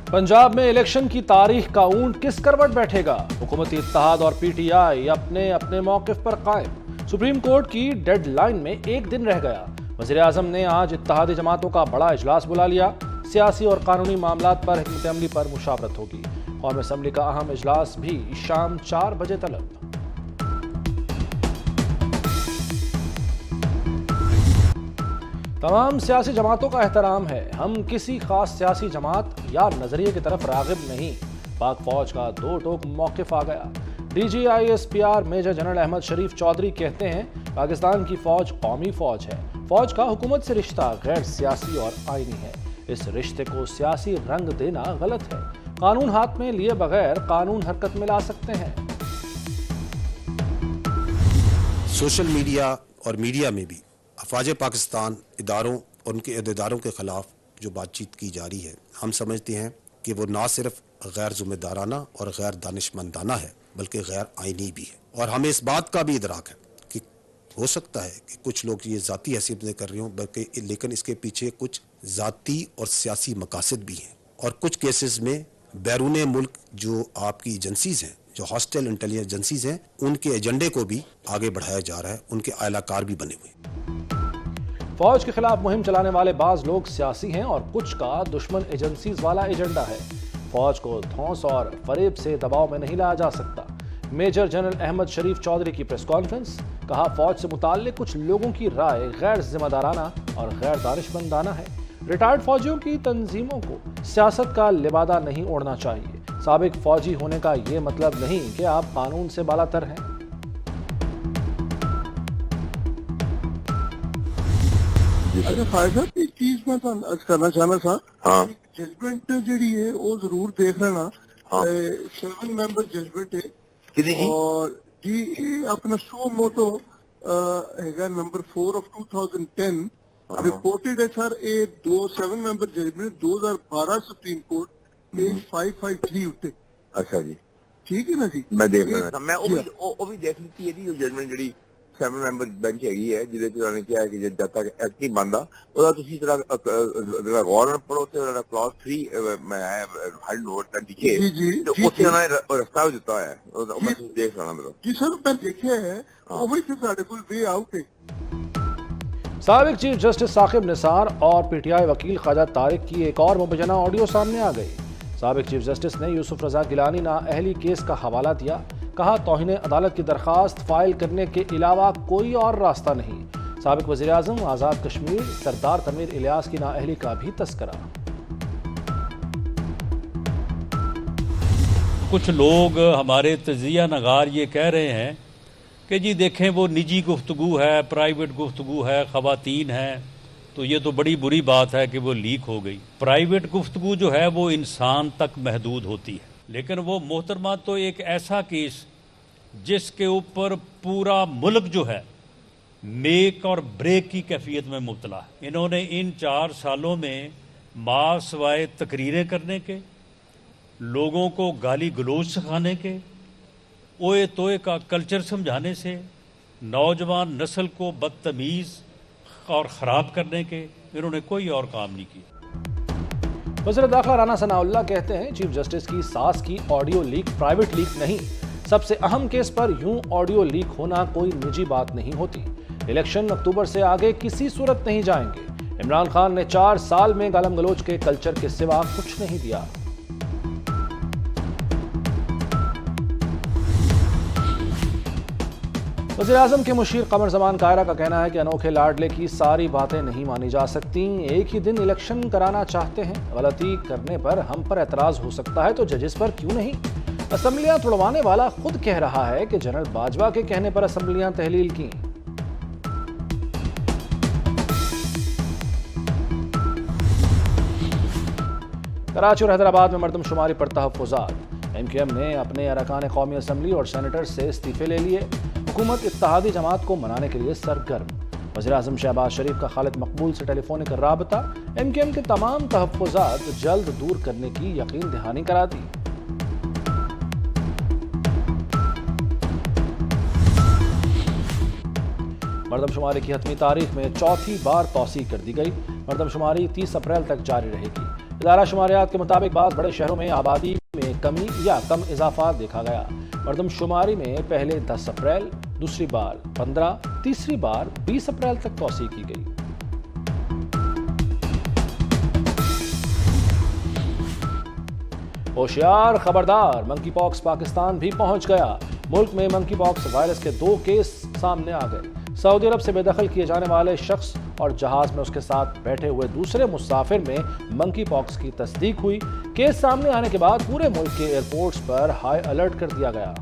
पंजाब में इलेक्शन की तारीख का ऊंट किस करवट बैठेगा? हुकूमती इत्तेहाद और पीटीआई अपने अपने मौकिफ पर कायम। सुप्रीम कोर्ट की डेडलाइन में एक दिन रह गया। वज़ीर आज़म ने आज इत्तेहादी जमातों का बड़ा इजलास बुला लिया। सियासी और कानूनी मामलात पर हिकमत अमली पर मुशावरत होगी। कौमी असम्बली का अहम इजलास भी शाम 4 बजे तलब। तमाम सियासी जमातों का एहतराम है। हम किसी खास सियासी जमात या नजरिए की तरफ रागिब नहीं। पाक फौज का दो टोक मौकिफ आ गया। DGISPR मेजर जनरल अहमद शरीफ चौधरी कहते हैं, पाकिस्तान की फौज कौमी फौज है। फौज का हुकूमत से रिश्ता गैर सियासी और आईनी है। इस रिश्ते को सियासी रंग देना गलत है। कानून हाथ में लिए बगैर कानून हरकत में ला सकते हैं। सोशल मीडिया और मीडिया में भी अफवाज पाकिस्तान इदारों और उनके अहदेदारों के खिलाफ जो बातचीत की जा रही है, हम समझते हैं कि वो ना सिर्फ गैर जिम्मेदाराना और गैर दानिशमंदाना है, बल्कि गैर आईनी भी है। और हमें इस बात का भी इदराक है कि हो सकता है कि कुछ लोग ये ज़ाती हैसियत से कर रहे हों, बल्कि लेकिन इसके पीछे कुछ ज़ाती और सियासी मकासद भी हैं। और कुछ केसेस में बैरून मुल्क जो आपकी एजेंसीज हैं, जो हॉस्टाइल इंटेलिजेंस एजेंसीज हैं, उनके एजेंडे को भी आगे बढ़ाया जा रहा है। उनके आलाकार भी बने हुए हैं। फौज के खिलाफ मुहिम चलाने वाले बाज लोग सियासी हैं और कुछ का दुश्मन एजेंसीज वाला एजेंडा है। फौज को धौंस और फरेब से दबाव में नहीं लाया जा सकता। मेजर जनरल अहमद शरीफ चौधरी की प्रेस कॉन्फ्रेंस, कहा फौज से मुताल्लिक कुछ लोगों की राय गैर जिम्मेदाराना और गैर दानिशमंदाना है। रिटायर्ड फौजियों की तंजीमों को सियासत का लिबादा नहीं ओढ़ना चाहिए। साबिक फौजी होने का ये मतलब नहीं कि आप कानून से बालातर हैं। अच्छा फायद साहब, एक चीज मैं अर्ज करना चाहना था। हाँ, जजमेंट जी है वो जरूर देख लेना। हाँ, 7 मेंबर जजमेंट है और जी अपना सो मोटो है नंबर 4 of 2010 रिपोर्टेड है sir. A 7 member judgement 2012 supreme court page 553 उत्ते। अच्छा जी, ठीक है ना जी, मैं देख लेना। मैं ਉਹ ਵੀ ਦੇਖ ਲਈ ਹੈ ਜੀ। ਜਜਮੈਂਟ ਜਿਹੜੀ 7 ਮੈਂਬਰ ਬੈਂਚ ਹੈਗੀ ਹੈ, ਜਿਹਦੇ ਚ ਉਹਨਾਂ ਨੇ ਕਿਹਾ ਕਿ ਜਦ ਤੱਕ ਐਕਟ ਨਹੀਂ ਬਣਦਾ ਉਹਦਾ ਤੁਸੀਂ ਜਿਹੜਾ ਗੌਰ ਨਾਲ ਪੜੋ ਤੇ ਉਹਦਾ ਕਲਾਸ 3 ਮੈਂ ਹਾਈ ਨੋਟ ਕਰ ਦਿਖੇ ਤੇ ਉੱਥੇ ਉਹਨਾਂ ਨੇ ਰਸਤਾ ਵੀ ਦਿੱਤਾ ਹੋਇਆ ਹੈ। ਉਹ ਮੈਂ ਦੇਖ ਲੈਣਾ ਮੇਰਾ ਜੀ ਸਰ, ਮੈਂ ਦੇਖਿਆ ਹੈ ਉਹ ਵੀ ਸਾਡੇ ਕੋਲ ਵੇ ਆਊਟ है। साबिक चीफ जस्टिस साकिब निसार और PTI वकील ख्वाजा तारिक की एक और मुबैना ऑडियो सामने आ गई। साबिक चीफ जस्टिस ने यूसुफ रजा गिलानी नाअहली केस का हवाला दिया। कहा तौहीन अदालत की दरखास्त फाइल करने के अलावा कोई और रास्ता नहीं। साबिक वज़ीर आज़म आज़ाद कश्मीर सरदार तनवीर इलियास की नाअहली का भी तस्करा। कुछ लोग हमारे तजिया नगार ये कह रहे हैं कि जी देखें वो निजी गुफ्तगू है, प्राइवेट गुफ्तगू है, ख़वातीन है, तो ये तो बड़ी बुरी बात है कि वो लीक हो गई। प्राइवेट गुफ्तगू जो है वो इंसान तक महदूद होती है, लेकिन वो मोहतरमा तो एक ऐसा केस जिसके ऊपर पूरा मुल्क जो है मेक और ब्रेक की कैफियत में मुब्तला है। इन्होंने इन 4 सालों में मासवाए तकरीरें करने के, लोगों को गाली गलोच सिखाने के, ओए तोए का कल्चर समझाने से, नौजवान नस्ल को बदतमीज़ और ख़राब करने के इन्होंने कोई और काम नहीं किया। वज़ीर दाखिला राना सनाउल्लाह कहते हैं चीफ जस्टिस की सास की ऑडियो लीक प्राइवेट लीक नहीं। सबसे अहम केस पर यूं ऑडियो लीक होना कोई निजी बात नहीं होती। इलेक्शन अक्टूबर से आगे किसी सूरत नहीं जाएंगे। इमरान खान ने 4 साल में गालम गलोच के कल्चर के सिवा कुछ नहीं दिया। वज़ीर आज़म के मुशीर कमर ज़मान कायरा का कहना है कि अनोखे लाडले की सारी बातें नहीं मानी जा सकती। एक ही दिन इलेक्शन कराना चाहते हैं। गलती करने पर हम पर एतराज़ हो सकता है तो जजेस पर क्यों नहीं? असम्बलियां तुड़वाने वाला खुद कह रहा है कि जनरल बाजवा के कहने पर असम्बलियां तहलील की। कराची और हैदराबाद में मर्दमशुमारी पर तहफ़्फ़ुज़ात। MKM ने अपने अरकान कौमी असम्बली और सेनेटर से इस्तीफे ले लिए। हुकूमत इत्तेहादी जमात को मनाने के लिए सरगर्म। वज़ीर आज़म शहबाज शरीफ का खालिद मकबूल से टेलीफोनिक राबता। MKM के तमाम तहफ़्फ़ुज़ात जल्द दूर करने की यकीन दहानी करा दी। मर्दमशुमारी की हतमी तारीख में चौथी बार तौसीह कर दी गई। मर्दमशुमारी 30 अप्रैल तक जारी रहेगी। ادارہ شماریات کے مطابق بعض بڑے شہروں میں آبادی میں کمی یا کم اضافہ دیکھا گیا۔ مردم شماری میں پہلے 10 اپریل، دوسری بار 15، تیسری بار 20 اپریل تک توسیع کی گئی۔ ہوشیار، خبردار، منکی پاکس پاکستان بھی پہنچ گیا۔ ملک میں منکی پاکس وائرس کے 2 کیس سامنے آ گئے۔ سعودی عرب سے بے دخل کیے جانے والے شخص اور جہاز میں اس کے ساتھ بیٹھے ہوئے دوسرے مسافر میں منکی پاکس کی تصدیق ہوئی۔ کیس سامنے آنے کے بعد پورے ملک کے ایئرپورٹس پر ہائی الرٹ کر دیا گیا۔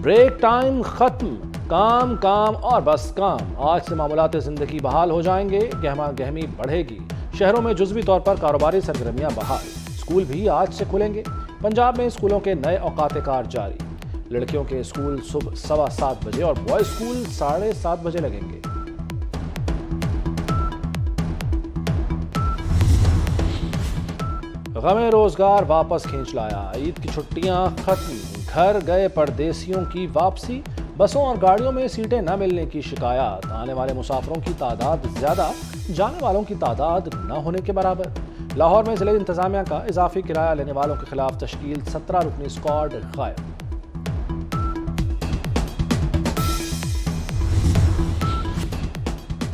بریک ٹائم ختم، کام کام اور بس کام۔ آج سے معمولات زندگی بحال ہو جائیں گے، گہما گہمی بڑھے گی۔ شہروں میں جزوی طور پر کاروباری سرگرمیاں بحال، اسکول بھی آج سے کھلیں گے۔ پنجاب میں اسکولوں کے نئے اوقات کار جاری، لڑکیوں کے اسکول صبح 7:15 بجے اور بوائز اسکول 7:30 بجے لگیں گے۔ غم روزگار واپس کھینچ لایا، عید کی چھٹیاں ختم، گھر گئے پردیسیوں کی واپسی۔ بسوں اور گاڑیوں میں سیٹیں نہ ملنے کی شکایات، آنے والے مسافروں کی تعداد زیادہ، جانے والوں کی تعداد نہ ہونے کے برابر۔ لاہور میں ضلع انتظامیہ کا اضافی کرایہ لینے والوں کے خلاف تشکیل، 17 رکنی اسکواڈ غائب۔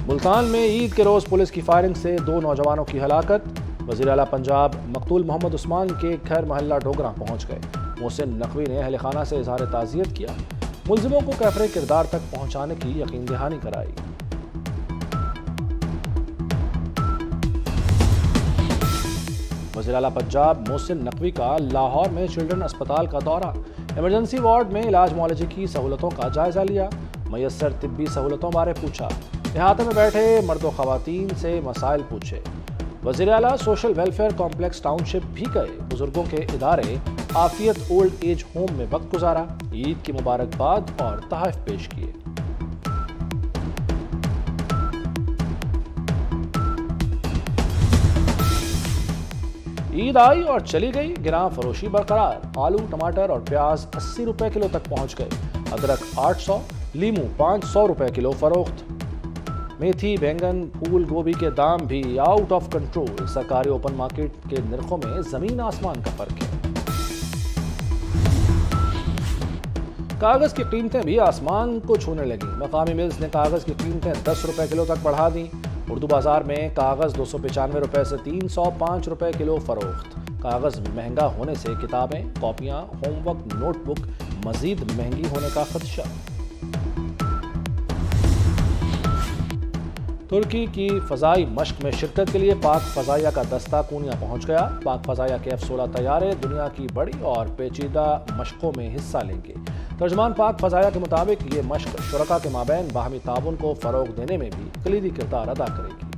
ملتان میں عید کے روز پولیس کی فائرنگ سے 2 نوجوانوں کی ہلاکت۔ وزیر اعلیٰ پنجاب مقتول محمد عثمان کے گھر محلہ ڈوگراں پہنچ گئے۔ محسن نقوی نے اہل خانہ سے اظہار تعزیت کیا، ملزموں کو کیفر کردار تک پہنچانے کی یقین دہانی کرائی۔ وزیر اعلیٰ پنجاب محسن نقوی کا لاہور میں چلڈرن اسپتال کا دورہ، ایمرجنسی وارڈ میں علاج معالجے کی سہولتوں کا جائزہ لیا، میسر طبی سہولتوں بارے پوچھا، احاطے میں بیٹھے مرد و خواتین سے مسائل پوچھے۔ وزیر اعلیٰ سوشل ویلفیئر کمپلیکس ٹاؤن شپ بھی گئے، بزرگوں کے ادارے عافیت اولڈ ایج ہوم میں وقت گزارا، عید کی مبارکباد اور تحائف پیش کیے۔ عید آئی اور چلی گئی، گراں فروشی برقرار، آلو، ٹماٹر اور پیاز 80 روپے کلو تک پہنچ گئے، ادرک 800، لیمو 500 روپے کلو فروخت۔ میتھی، بینگن، پھول گوبھی کے دام بھی آؤٹ آف کنٹرول، سرکاری اوپن مارکیٹ کے نرخوں میں زمین آسمان کا فرق ہے۔ کاغذ کی قیمتیں بھی آسمان کو چھونے لگیں، مقامی ملز نے کاغذ کی قیمتیں 10 روپے کلو تک بڑھا دیں۔ اردو بازار میں کاغذ 295 روپے سے 305 روپے کلو فروخت۔ کاغذ مہنگا ہونے سے کتابیں، کاپیاں، ہوم ورک، نوٹ بک مزید مہنگی ہونے کا خدشہ۔ ترکی کی فضائی مشق میں شرکت کے لیے پاک فضائیہ کا دستہ کونیا پہنچ گیا۔ پاک فضائیہ کے F-16 طیارے دنیا کی بڑی اور پیچیدہ مشقوں میں حصہ لیں گے۔ ترجمان پاک فضائیہ کے مطابق یہ مشق شرکاء کے مابین باہمی تعاون کو فروغ دینے میں بھی کلیدی کردار ادا کرے گی۔